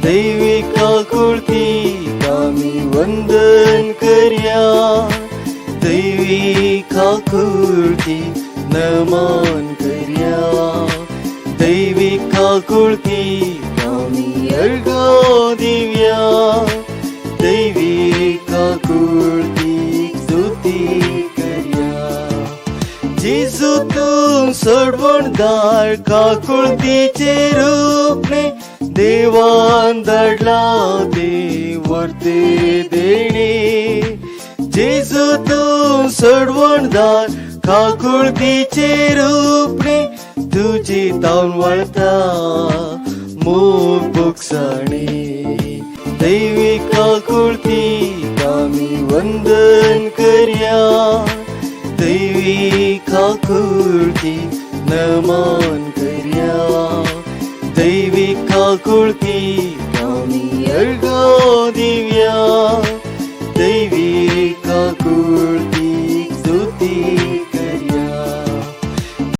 दैविक आकृतीक आम्ही वंदन करूया. दैविक आकृतीक नमन करूया. दैविक आकृतीक आम्ही अर्घ्य देऊया. दैविक आकृतीक स्तुती करूया. जेजू तू सोडवणदार आकृतीचे रूपने देवान धाडला ते वर्ते देणे. जेजू तू सोडवणदार आकृतीचे रूपने तुझी तावन वळता मोग बोगसाणे. दैविक आकृतीक आम्ही वंदन करूया. दैविक आकृतीक नमन करूया. दैविक आकृतीक आम्ही अर्घ्य देऊया. दैविक आकृतीक स्तुती